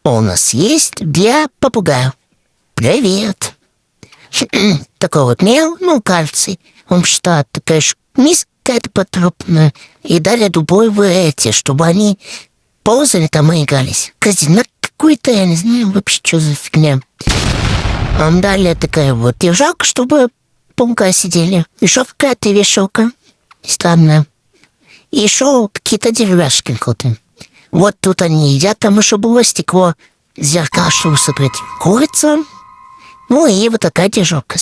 У нас есть для попугая. Привет. Такой вот мел, кальций. Он что, такая миска какая-то потрупная. И дали дубовые эти, чтобы они ползали там и игрались. Казина какой-то, я не знаю вообще, что за фигня. Далее такая вот держалка, чтобы попугаи сидели. Еще какая-то вешалка. Странная. И еще какие-то деревяшки какие-то. Вот тут они едят, там еще было стекло, зеркало, чтобы смотреть курица. Ну и вот такая держалка.